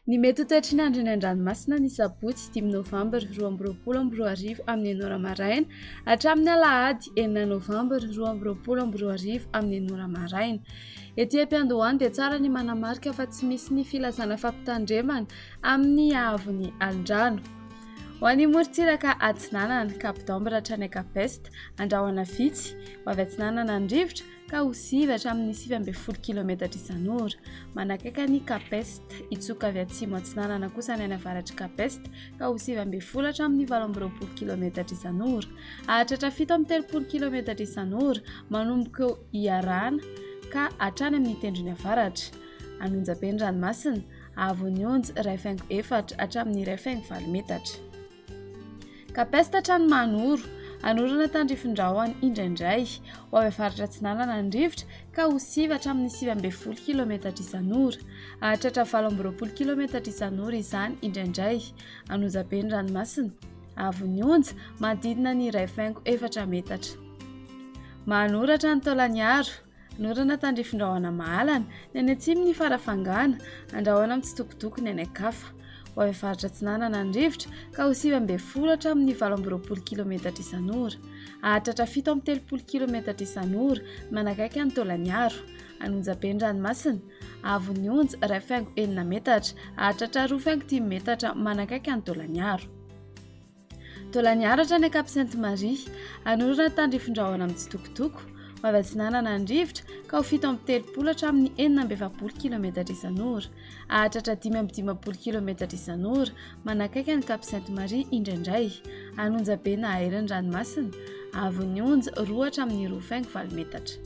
Ny mety ho toetry ny andro eny an-dranomasina ny sabotsy 5 novambra 2024 amin'ny 9 maraina hatramin'ny alahady 9 novambra 2024 amin'ny 9 maraina. Ety ampiandohany dia tsara ny manamarika fa tsy misy ny filazana fampitandremana amin'ny avon'ny alin-drano. Ho an'ny morontsiraka atsinanana Cap d'Ambre hatrany Capest andrahoana vitsy ho avy atsinanana ny rivotra ka ho sivy hatramin'ny 9 km isan'ora. Manakaiky ny Capest itsoka avy atsimo atsinanana kosa ny any avaratry Capest ka ho 9 hatramin'ny 12 km isan'ora. Hahatratra 7 km isan'ora manomboka eo iarana ka hatrany amin'ny tendrony avaratra. Anonjaben'ny-ranomasina avon'ny onjy 1.4 hatramin'ny 1.5 metatra. Capest hatrany manoro anorana tandrifin-drahona indraindray ho avy avaratra atsinanana ny rivotra ka ho sivy hatramin'ny 9 km isan'ora. Hahatratra 12 km isan'ora izany indraindray. Anonjaben'ny-ranomasina avon'ny onjy manodidina ny 1.4 metatra. Manoratra ny taolaniaro anorana tandrifin-drahona mahalana ny any atsimon'ny farafangana andrahoana amin'ny tsitokotoko ny any ankafa. Ho avy avaratra atsinanana ny rivotra ka ho 9 hatramin'ny 12 km isan'ora. Hahatratra 7 km isan'ora manakaiky ny taolaniaro. Anonjaben'ny-ranomasina avon'ny onjy 1.4 metatra hahatratra 2.5 metatra manakaiky ny taolaniaro. Taolaniaro hatrany Cap Sainte-Marie anorana tandrifin-drahona amin'ny tsitokotoko ho avy atsinanana ny rivotra ka ho 7 hatramin'ny 9 km isan'ora. Hahatratra 5 km isan'ora manakaiky ny Cap Sainte-Marie indraindray. Anonjaben'ny aeran'ny-ranomasina avon'ny onjy 2 hatramin'ny 2.4 metatra.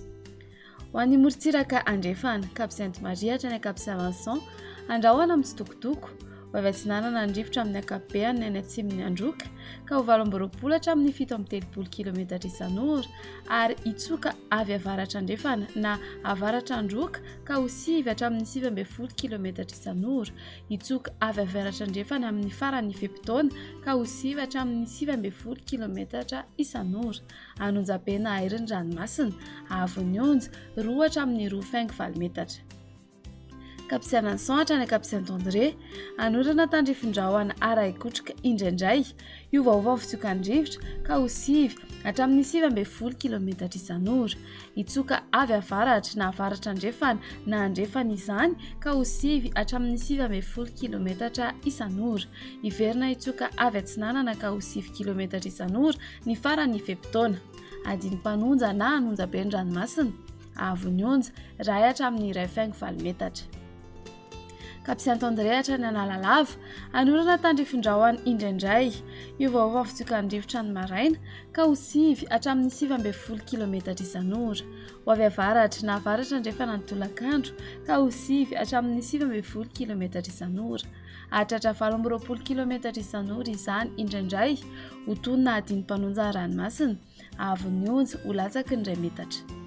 Ho an'ny morontsiraka andrefana Cap Sainte-Marie hatrany Cap Saint-Vincent andrahoana amin'ny tsitokotoko ho avy atsinanana ny rivotra amin'ny ankapobeny ny any atsimon'ny androka ka ho 12 hatramin'ny 17 km isan'ora ary itsoka avy avaratra andrefana na avaratra androka ka ho 9 hatramin'ny 19 km isan'ora. Itsoka avy avaratra andrefana amin'ny farany fepitaona ka ho 9 hatramin'ny 19 km isan'ora. Anonjaben'ny aeran'ny-ranomasina avon'ny onjy 2 hatramin'ny 2.4 metatra. Cap Saint-Vincent hatrany Cap Saint-André anorana tandrifin-drahona ara-ikotroka indraindray. Iovaova ny fitsokan'ny rivotra ka ho 9 hatramin'ny 19 km isan'ora. Itsoka avy avaratra na avaratra andrefana na andrefana izany ka ho 9 hatramin'ny 19 km isan'ora. Iverina itsoka avy atsinanana ka ho 9 km isan'ora ny farany fepitaona. Adiny mpanonja na anonjaben'ny-ranomasina avon'ny onjy 1 hatramin'ny 1.4 metatra. Cap Saint-André hatrany Analalava anorana tandrifin-drahona indraindray. Iovaova ny fitsokan'ny rivotra ny maraina ka ho 9 hatramin'ny 19 km isan'ora. Ho avy avaratra na avaratra andrefana ny tolakandro ka ho 9 hatramin'ny 19 km isan'ora. Hahatratra 12 km isan'ora izany indraindray. Ho toy na adiny mpanonja ranomasina avon'ny onjy ho latsaky ny 2 metatra.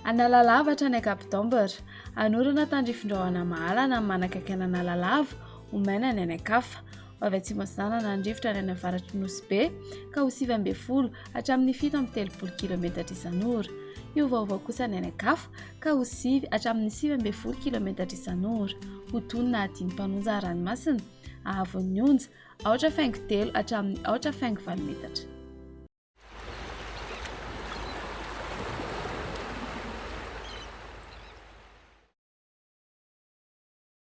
Analalava hatrany Cap d'Ambre anorana tandrifin-drahona mahalana manakaiky ny Analalava ho maina ny any ankafa. Ho avy atsimo atsinanana ny rivotra ny any avaratry Nosy-Be ka ho 9 hatramin'ny 17 km isan'ora. Iovaova kosa ny any ankafa ka ho 9 hatramin'ny 19 km isan'ora. Ho toy na adiny mpanonja ranomasina avon'ny onjy 3.3 hatramin'ny 4.4 metatra.